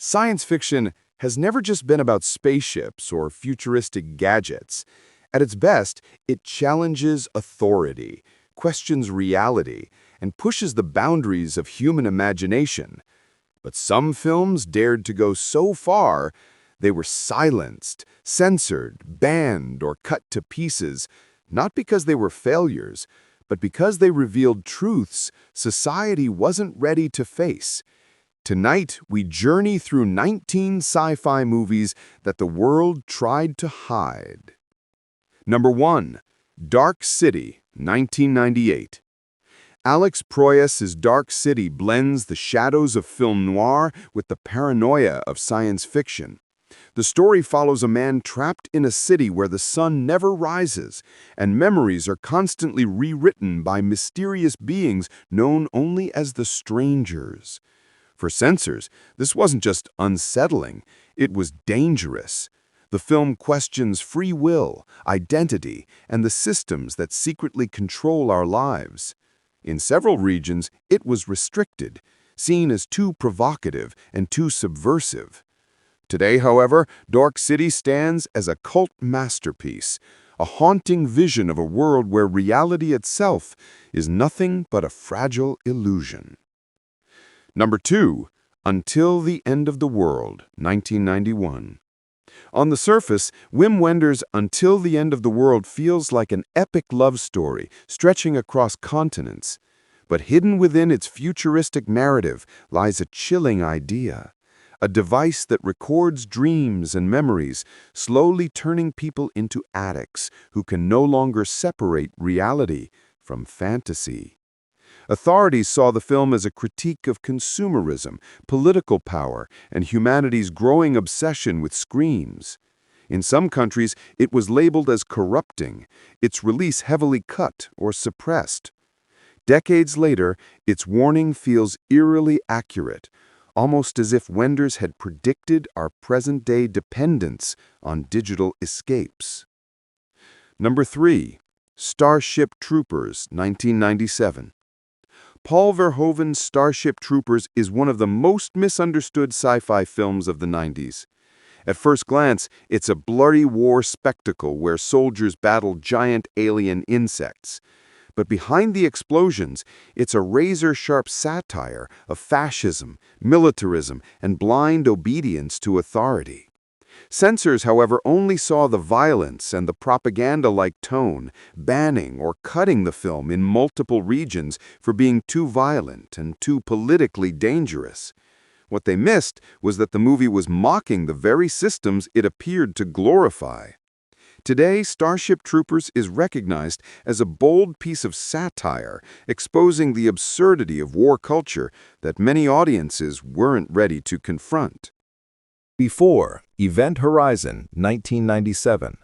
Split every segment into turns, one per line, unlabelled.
Science fiction has never just been about spaceships or futuristic gadgets. At its best, it challenges authority, questions reality, and pushes the boundaries of human imagination. But some films dared to go so far, they were silenced, censored, banned, or cut to pieces, not because they were failures, but because they revealed truths society wasn't ready to face. Tonight, we journey through 19 sci-fi movies that the world tried to hide. Number 1. Dark City, 1998. Alex Proyas's Dark City blends the shadows of film noir with the paranoia of science fiction. The story follows a man trapped in a city where the sun never rises, and memories are constantly rewritten by mysterious beings known only as the Strangers. For censors, this wasn't just unsettling, it was dangerous. The film questions free will, identity, and the systems that secretly control our lives. In several regions, it was restricted, seen as too provocative and too subversive. Today, however, Dark City stands as a cult masterpiece, a haunting vision of a world where reality itself is nothing but a fragile illusion. Number 2. Until the End of the World, 1991. On the surface, Wim Wenders' Until the End of the World feels like an epic love story stretching across continents. But hidden within its futuristic narrative lies a chilling idea, a device that records dreams and memories, slowly turning people into addicts who can no longer separate reality from fantasy. Authorities saw the film as a critique of consumerism, political power, and humanity's growing obsession with screens. In some countries, it was labeled as corrupting, its release heavily cut or suppressed. Decades later, its warning feels eerily accurate, almost as if Wenders had predicted our present-day dependence on digital escapes. Number 3. Starship Troopers, 1997. Paul Verhoeven's Starship Troopers is one of the most misunderstood sci-fi films of the 90s. At first glance, it's a bloody war spectacle where soldiers battle giant alien insects. But behind the explosions, it's a razor-sharp satire of fascism, militarism, and blind obedience to authority. Censors, however, only saw the violence and the propaganda-like tone, banning or cutting the film in multiple regions for being too violent and too politically dangerous. What they missed was that the movie was mocking the very systems it appeared to glorify. Today, Starship Troopers is recognized as a bold piece of satire, exposing the absurdity of war culture that many audiences weren't ready to confront.
Before Event Horizon, 1997.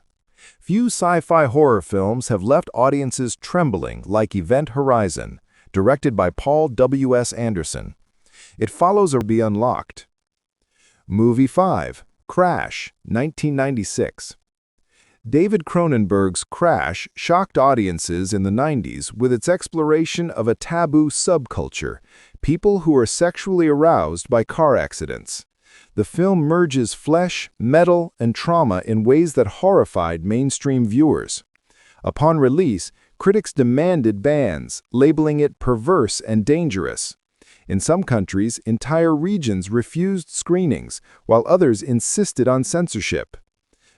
Few sci-fi horror films have left audiences trembling like Event Horizon, directed by Paul W.S. Anderson. It follows a Be Unlocked. Movie 5, Crash, 1996. David Cronenberg's Crash shocked audiences in the 90s with its exploration of a taboo subculture, people who are sexually aroused by car accidents. The film merges flesh, metal, and trauma in ways that horrified mainstream viewers. Upon release, critics demanded bans, labeling it perverse and dangerous. In some countries, entire regions refused screenings, while others insisted on censorship.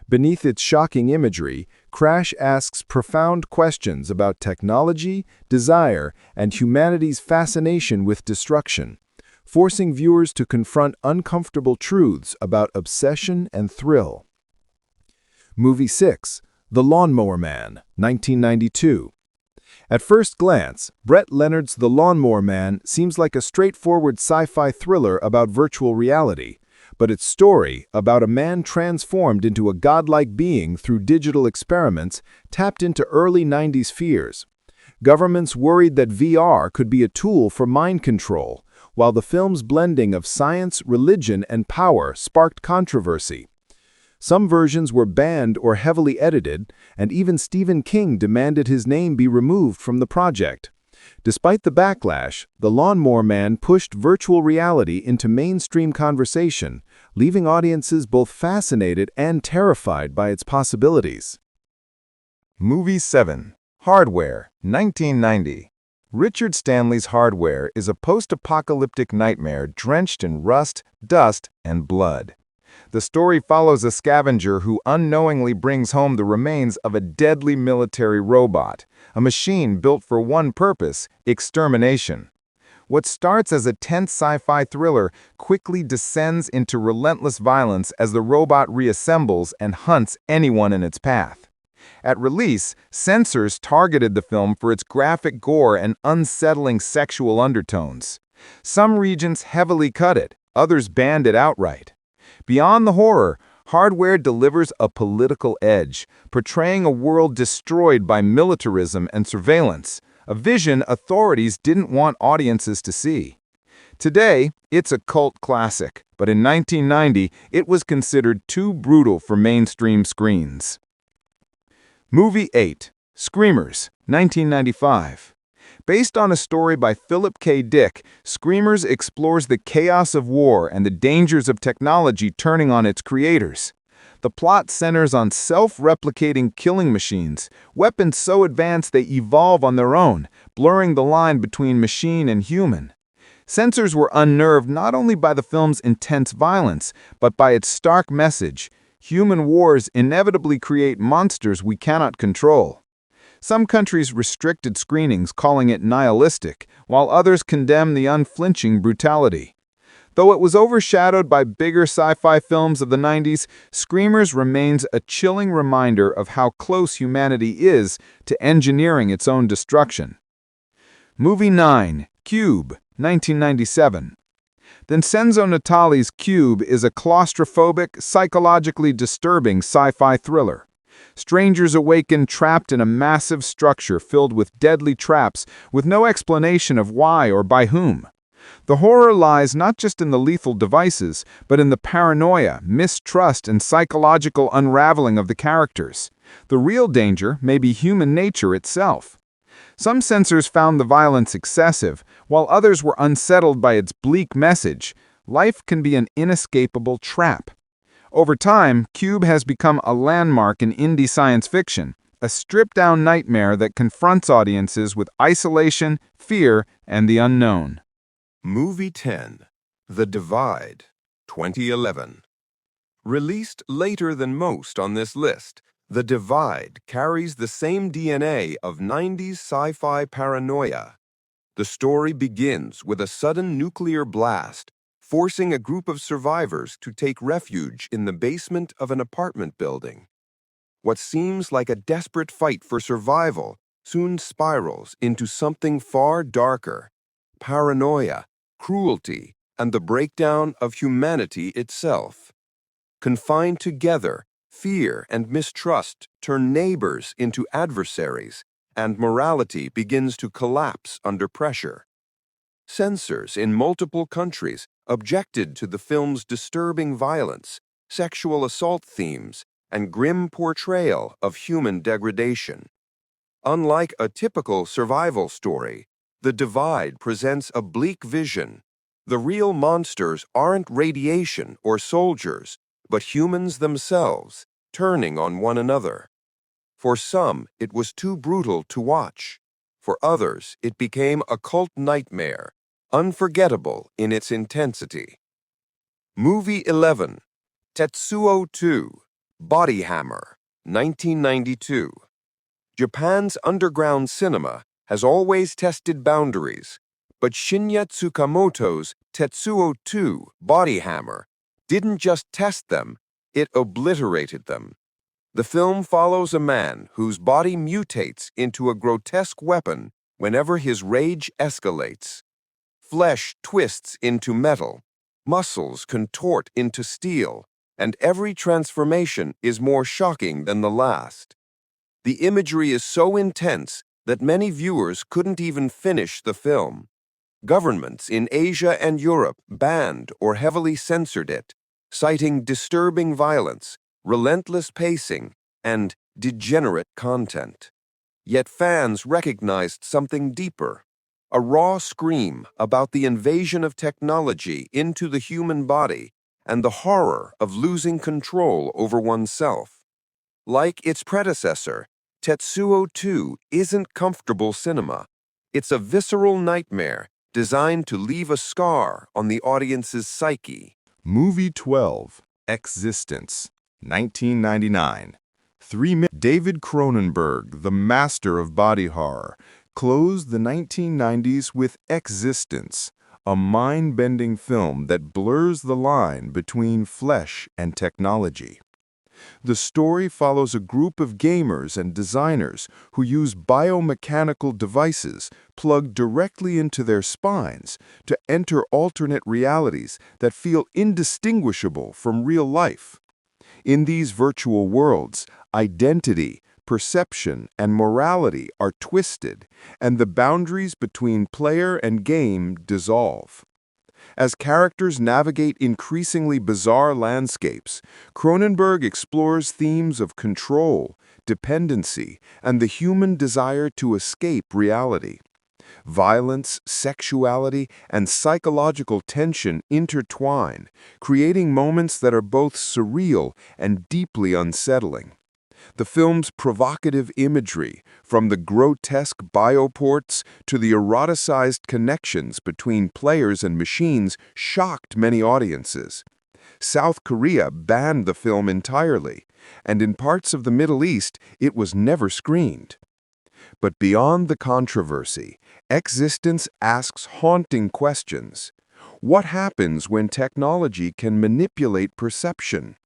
Beneath its shocking imagery, Crash asks profound questions about technology, desire, and humanity's fascination with destruction, forcing viewers to confront uncomfortable truths about obsession and thrill. Movie 6, The Lawnmower Man, 1992. At first glance, Brett Leonard's The Lawnmower Man seems like a straightforward sci-fi thriller about virtual reality, but its story, about a man transformed into a godlike being through digital experiments, tapped into early 90s fears. Governments worried that VR could be a tool for mind control, while the film's blending of science, religion, and power sparked controversy. Some versions were banned or heavily edited, and even Stephen King demanded his name be removed from the project. Despite the backlash, The Lawnmower Man pushed virtual reality into mainstream conversation, leaving audiences both fascinated and terrified by its possibilities.
Movie 7. Hardware, 1990. Richard Stanley's Hardware is a post-apocalyptic nightmare drenched in rust, dust, and blood. The story follows a scavenger who unknowingly brings home the remains of a deadly military robot, a machine built for one purpose: extermination. What starts as a tense sci-fi thriller quickly descends into relentless violence as the robot reassembles and hunts anyone in its path. At release, censors targeted the film for its graphic gore and unsettling sexual undertones. Some regions heavily cut it, others banned it outright. Beyond the horror, Hardware delivers a political edge, portraying a world destroyed by militarism and surveillance, a vision authorities didn't want audiences to see. Today, it's a cult classic, but in 1990, it was considered too brutal for mainstream screens. Movie 8. Screamers, 1995. Based on a story by Philip K. Dick, Screamers explores the chaos of war and the dangers of technology turning on its creators. The plot centers on self-replicating killing machines, weapons so advanced they evolve on their own, blurring the line between machine and human. Censors were unnerved not only by the film's intense violence, but by its stark message: human wars inevitably create monsters we cannot control. Some countries restricted screenings, calling it nihilistic, while others condemned the unflinching brutality. Though it was overshadowed by bigger sci-fi films of the 90s, Screamers remains a chilling reminder of how close humanity is to engineering its own destruction. Movie 9. Cube, 1997. Vincenzo Natali's Cube is a claustrophobic, psychologically disturbing sci-fi thriller. Strangers awaken trapped in a massive structure filled with deadly traps with no explanation of why or by whom. The horror lies not just in the lethal devices, but in the paranoia, mistrust, and psychological unraveling of the characters. The real danger may be human nature itself. Some censors found the violence excessive, while others were unsettled by its bleak message: life can be an inescapable trap. Over time, Cube has become a landmark in indie science fiction, a stripped-down nightmare that confronts audiences with isolation, fear, and the unknown.
Movie 10. The Divide, 2011. Released later than most on this list, The Divide carries the same DNA of 90s sci-fi Paranoia. The story begins with a sudden nuclear blast, forcing a group of survivors to take refuge in the basement of an apartment building. What seems like a desperate fight for survival soon spirals into something far darker: paranoia, cruelty, and the breakdown of humanity itself. Confined together, fear and mistrust turn neighbors into adversaries, and morality begins to collapse under pressure. Censors in multiple countries objected to the film's disturbing violence, sexual assault themes, and grim portrayal of human degradation. Unlike a typical survival story, The Divide presents a bleak vision. The real monsters aren't radiation or soldiers, but humans themselves, turning on one another. For some, it was too brutal to watch. For others, it became a cult nightmare, unforgettable in its intensity. Movie 11. Tetsuo 2. Body Hammer, 1992. Japan's underground cinema has always tested boundaries, but Shinya Tsukamoto's Tetsuo 2. Body Hammer didn't just test them, it obliterated them. The film follows a man whose body mutates into a grotesque weapon whenever his rage escalates. Flesh twists into metal, muscles contort into steel, and every transformation is more shocking than the last. The imagery is so intense that many viewers couldn't even finish the film. Governments in Asia and Europe banned or heavily censored it, citing disturbing violence, relentless pacing, and degenerate content. Yet fans recognized something deeper. a raw scream about the invasion of technology into the human body and the horror of losing control over oneself. Like its predecessor, Tetsuo 2 isn't comfortable cinema. It's a visceral nightmare designed to leave a scar on the audience's psyche.
Movie 12, Existence, 1999. David Cronenberg, the master of body horror, closed the 1990s with Existence, a mind-bending film that blurs the line between flesh and technology. The story follows a group of gamers and designers who use biomechanical devices plugged directly into their spines to enter alternate realities that feel indistinguishable from real life. In these virtual worlds, identity, perception, and morality are twisted, and the boundaries between player and game dissolve. As characters navigate increasingly bizarre landscapes, Cronenberg explores themes of control, dependency, and the human desire to escape reality. Violence, sexuality, and psychological tension intertwine, creating moments that are both surreal and deeply unsettling. The film's provocative imagery, from the grotesque bioports to the eroticized connections between players and machines, shocked many audiences. South Korea banned the film entirely, and in parts of the Middle East, it was never screened. But beyond the controversy, Existence asks haunting questions. What happens when technology can manipulate perception?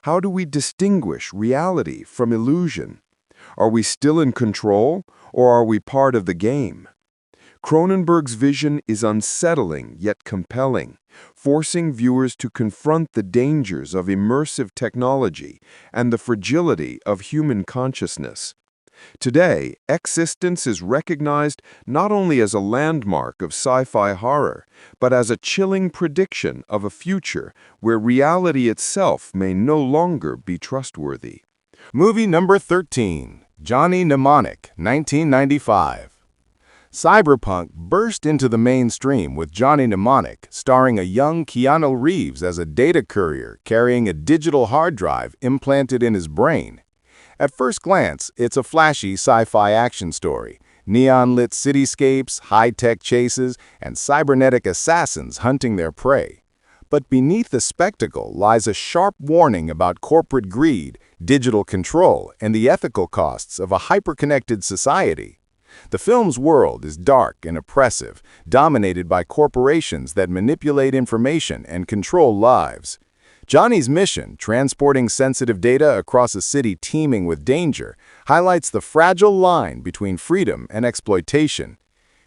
How do we distinguish reality from illusion? Are we still in control, or are we part of the game? Cronenberg's vision is unsettling yet compelling, forcing viewers to confront the dangers of immersive technology and the fragility of human consciousness. Today, Existence is recognized not only as a landmark of sci-fi horror, but as a chilling prediction of a future where reality itself may no longer be trustworthy.
Movie number 13, Johnny Mnemonic, 1995. Cyberpunk burst into the mainstream with Johnny Mnemonic, starring a young Keanu Reeves as a data courier carrying a digital hard drive implanted in his brain. At first glance, it's a flashy sci-fi action story. Neon-lit cityscapes, high-tech chases, and cybernetic assassins hunting their prey. But beneath the spectacle lies a sharp warning about corporate greed, digital control, and the ethical costs of a hyper-connected society. The film's world is dark and oppressive, dominated by corporations that manipulate information and control lives. Johnny's mission, transporting sensitive data across a city teeming with danger, highlights the fragile line between freedom and exploitation.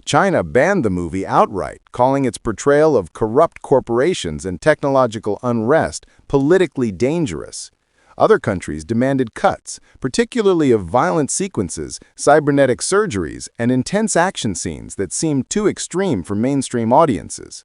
China banned the movie outright, calling its portrayal of corrupt corporations and technological unrest politically dangerous. Other countries demanded cuts, particularly of violent sequences, cybernetic surgeries, and intense action scenes that seemed too extreme for mainstream audiences.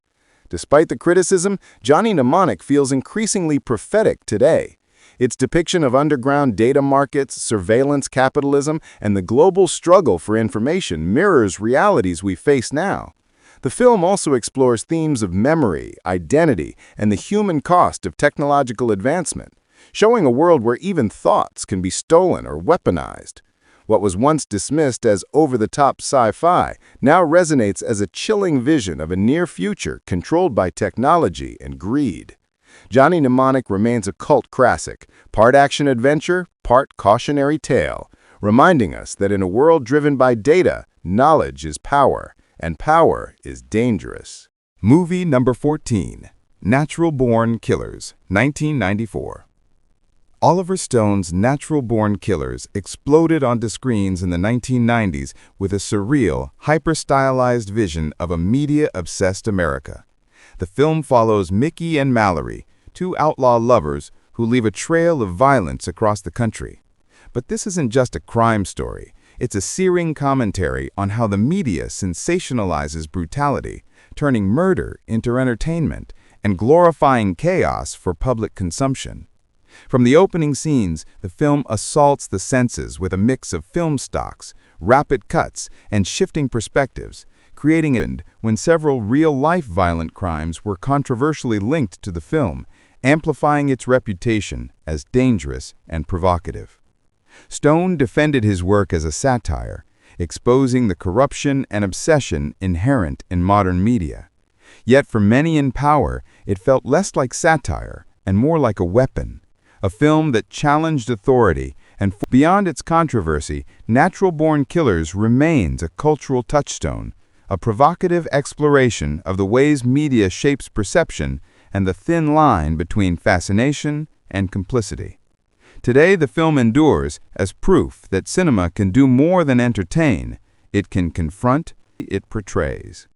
Despite the criticism, Johnny Mnemonic feels increasingly prophetic today. Its depiction of underground data markets, surveillance capitalism, and the global struggle for information mirrors realities we face now. The film also explores themes of memory, identity, and the human cost of technological advancement, showing a world where even thoughts can be stolen or weaponized. What was once dismissed as over-the-top sci-fi now resonates as a chilling vision of a near future controlled by technology and greed. Johnny Mnemonic remains a cult classic, part action-adventure, part cautionary tale, reminding us that in a world driven by data, knowledge is power, and power is dangerous.
Movie number 14, Natural Born Killers, 1994. Oliver Stone's Natural Born Killers exploded onto screens in the 1990s with a surreal, hyper-stylized vision of a media-obsessed America. The film follows Mickey and Mallory, two outlaw lovers who leave a trail of violence across the country. But this isn't just a crime story. It's a searing commentary on how the media sensationalizes brutality, turning murder into entertainment and glorifying chaos for public consumption. From the opening scenes, the film assaults the senses with a mix of film stocks, rapid cuts, and shifting perspectives, creating it when several real-life violent crimes were controversially linked to the film, amplifying its reputation as dangerous and provocative. Stone defended his work as a satire, exposing the corruption and obsession inherent in modern media. Yet for many in power, it felt less like satire and more like a weapon, a film that challenged authority, and beyond its controversy, Natural Born Killers remains a cultural touchstone, a provocative exploration of the ways media shapes perception and the thin line between fascination and complicity. Today, the film endures as proof that cinema can do more than entertain. It can confront, it portrays.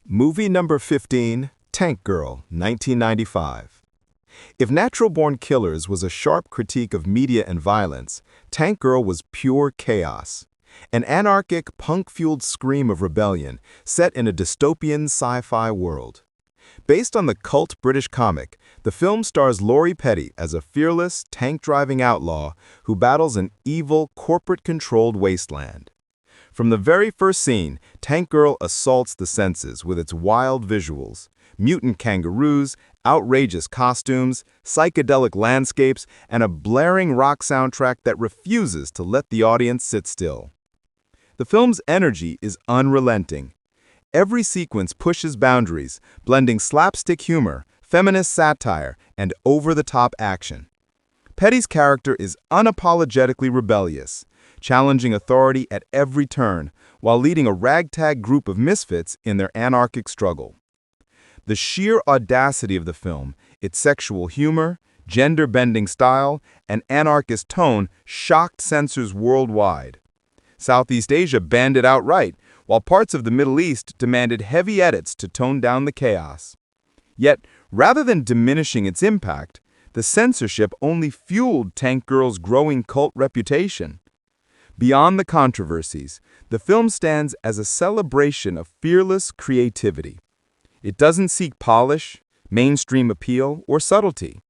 Movie number 15, Tank Girl, 1995. If Natural Born Killers was a sharp critique of media and violence, Tank Girl was pure chaos. An anarchic, punk-fueled scream of rebellion set in a dystopian sci-fi world. Based on the cult British comic, the film stars Lori Petty as a fearless, tank-driving outlaw who battles an evil, corporate-controlled wasteland. From the very first scene, Tank Girl assaults the senses with its wild visuals, mutant kangaroos, outrageous costumes, psychedelic landscapes, and a blaring rock soundtrack that refuses to let the audience sit still. The film's energy is unrelenting. Every sequence pushes boundaries, blending slapstick humor, feminist satire, and over-the-top action. Petty's character is unapologetically rebellious, challenging authority at every turn, while leading a ragtag group of misfits in their anarchic struggle. The sheer audacity of the film, its sexual humor, gender-bending style, and anarchist tone shocked censors worldwide. Southeast Asia banned it outright, while parts of the Middle East demanded heavy edits to tone down the chaos. Yet, rather than diminishing its impact, the censorship only fueled Tank Girl's growing cult reputation. Beyond the controversies, the film stands as a celebration of fearless creativity. It doesn't seek polish, mainstream appeal, or subtlety.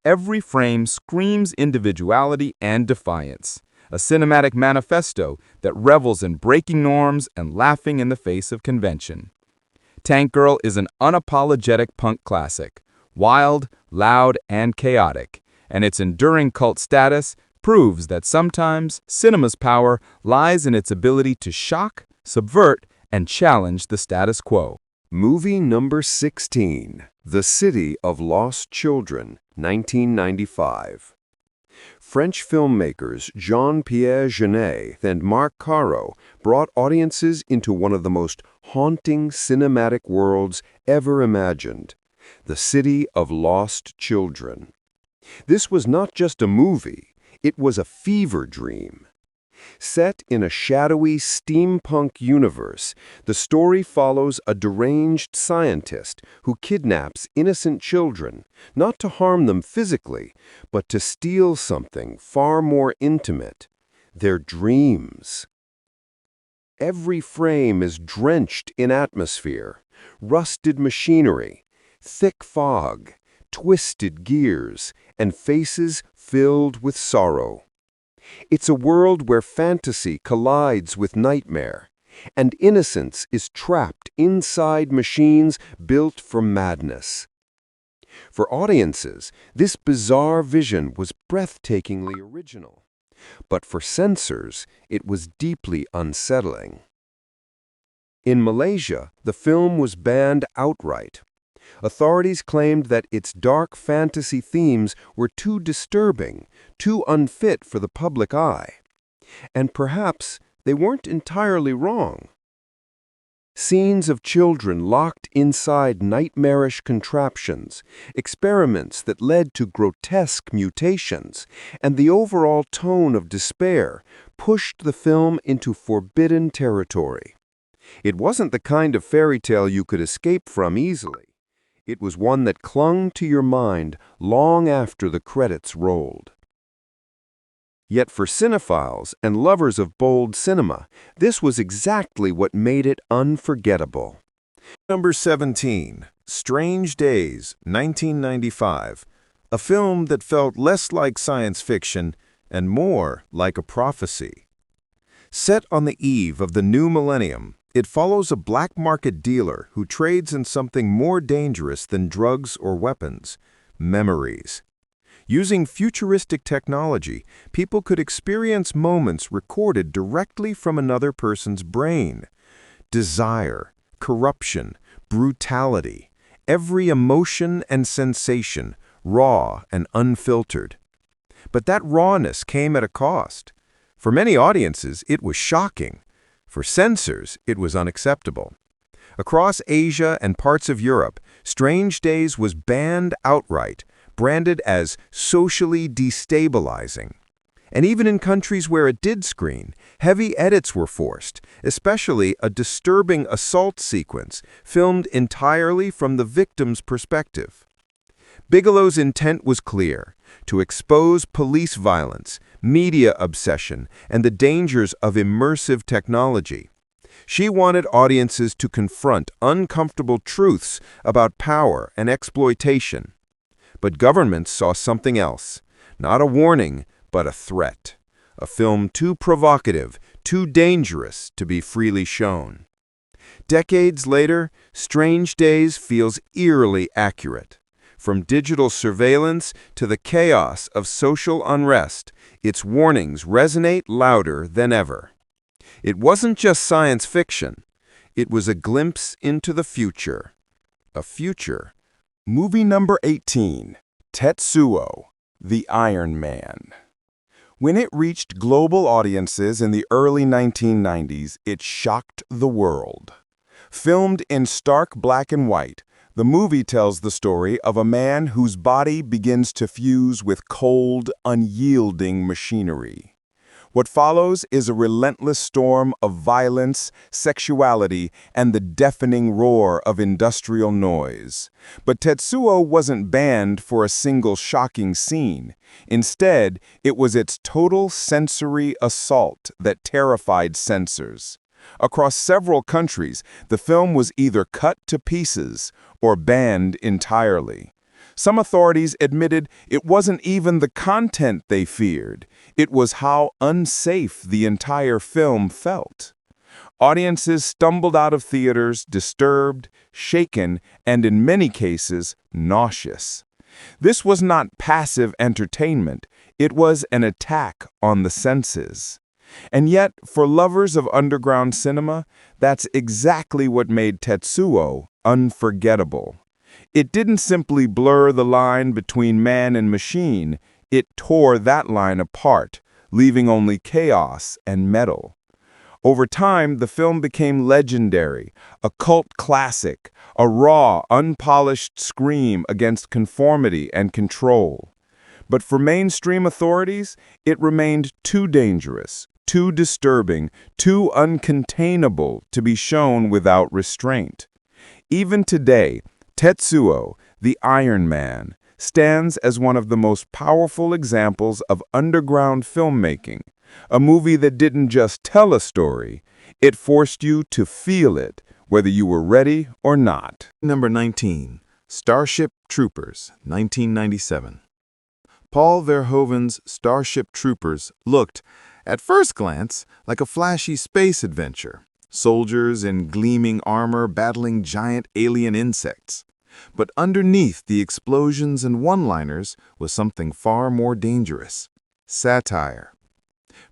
Every frame screams individuality and defiance, a cinematic manifesto that revels in breaking norms and laughing in the face of convention. Tank Girl is an unapologetic punk classic, wild, loud, and chaotic, and its enduring cult status proves that sometimes cinema's power lies in its ability to shock, subvert, and challenge the status quo.
Movie number 16, The City of Lost Children, 1995. French filmmakers Jean-Pierre Jeunet and Marc Caro brought audiences into one of the most haunting cinematic worlds ever imagined, the City of Lost Children. This was not just a movie, it was a fever dream. Set in a shadowy steampunk universe, the story follows a deranged scientist who kidnaps innocent children, not to harm them physically, but to steal something far more intimate, their dreams. Every frame is drenched in atmosphere, rusted machinery, thick fog, twisted gears, and faces filled with sorrow. It's a world where fantasy collides with nightmare, and innocence is trapped inside machines built for madness. For audiences, this bizarre vision was breathtakingly original, but for censors, it was deeply unsettling. In Malaysia, the film was banned outright. Authorities claimed that its dark fantasy themes were too disturbing, too unfit for the public eye. And perhaps they weren't entirely wrong. Scenes of children locked inside nightmarish contraptions, experiments that led to grotesque mutations, and the overall tone of despair pushed the film into forbidden territory. It wasn't the kind of fairy tale you could escape from easily. It was one that clung to your mind long after the credits rolled. Yet for cinephiles and lovers of bold cinema, this was exactly what made it unforgettable.
Number 17, Strange Days, 1995. A film that felt less like science fiction and more like a prophecy. Set on the eve of the new millennium, It follows a black market dealer who trades in something more dangerous than drugs or weapons: memories. Using futuristic technology, people could experience moments recorded directly from another person's brain. Desire, corruption, brutality, every emotion and sensation, raw and unfiltered. But that rawness came at a cost. For many audiences, it was shocking. For censors, it was unacceptable. Across Asia and parts of Europe, Strange Days was banned outright, branded as socially destabilizing. And even in countries where it did screen, heavy edits were forced, especially a disturbing assault sequence filmed entirely from the victim's perspective. Bigelow's intent was clear: to expose police violence, media obsession, and the dangers of immersive technology. She wanted audiences to confront uncomfortable truths about power and exploitation. But governments saw something else: not a warning, but a threat. A film too provocative, too dangerous to be freely shown. Decades later, Strange Days feels eerily accurate. From digital surveillance to the chaos of social unrest, its warnings resonate louder than ever. It wasn't just science fiction. It was a glimpse into the future. A future.
Movie number 18, Tetsuo, the Iron Man. When it reached global audiences in the early 1990s, it shocked the world. Filmed in stark black and white, the movie tells the story of a man whose body begins to fuse with cold, unyielding machinery. What follows is a relentless storm of violence, sexuality, and the deafening roar of industrial noise. But Tetsuo wasn't banned for a single shocking scene. Instead, it was its total sensory assault that terrified censors. Across several countries, the film was either cut to pieces or banned entirely. Some authorities admitted it wasn't even the content they feared. It was how unsafe the entire film felt. Audiences stumbled out of theaters disturbed, shaken, and in many cases, nauseous. This was not passive entertainment. It was an attack on the senses. And yet, for lovers of underground cinema, that's exactly what made Tetsuo unforgettable. It didn't simply blur the line between man and machine, it tore that line apart, leaving only chaos and metal. Over time, the film became legendary, a cult classic, a raw, unpolished scream against conformity and control. But for mainstream authorities, it remained too dangerous, too disturbing, too uncontainable to be shown without restraint. Even today, Tetsuo, the Iron Man, stands as one of the most powerful examples of underground filmmaking, a movie that didn't just tell a story, it forced you to feel it, whether you were ready or not.
Number 19, Starship Troopers, 1997. Paul Verhoeven's Starship Troopers looked, at first glance, like a flashy space adventure. Soldiers in gleaming armor battling giant alien insects. But underneath the explosions and one-liners was something far more dangerous: satire.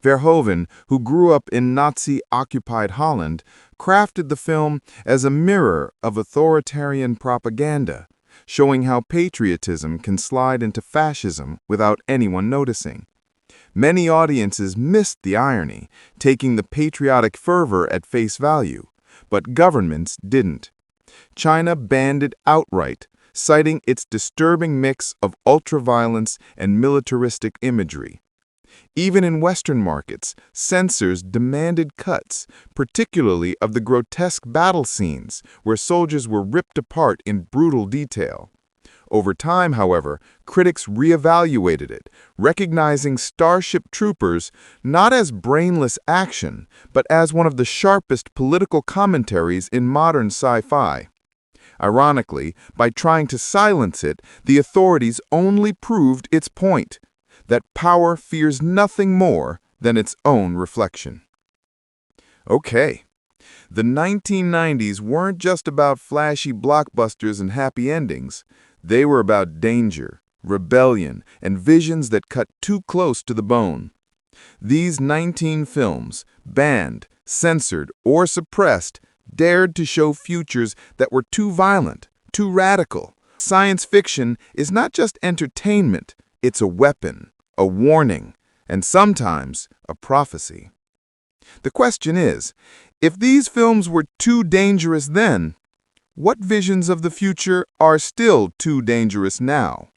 Verhoeven, who grew up in Nazi-occupied Holland, crafted the film as a mirror of authoritarian propaganda, showing how patriotism can slide into fascism without anyone noticing. Many audiences missed the irony, taking the patriotic fervor at face value, but governments didn't. China banned it outright, citing its disturbing mix of ultraviolence and militaristic imagery. Even in Western markets, censors demanded cuts, particularly of the grotesque battle scenes, where soldiers were ripped apart in brutal detail. Over time, however, critics reevaluated it, recognizing Starship Troopers not as brainless action, but as one of the sharpest political commentaries in modern sci-fi. Ironically, by trying to silence it, the authorities only proved its point, that power fears nothing more than its own reflection. Okay,
The 1990s weren't just about flashy blockbusters and happy endings. They were about danger, rebellion, and visions that cut too close to the bone. These 19 films, banned, censored, or suppressed, dared to show futures that were too violent, too radical. Science fiction is not just entertainment, it's a weapon, a warning, and sometimes a prophecy. The question is, if these films were too dangerous then, what visions of the future are still too dangerous now?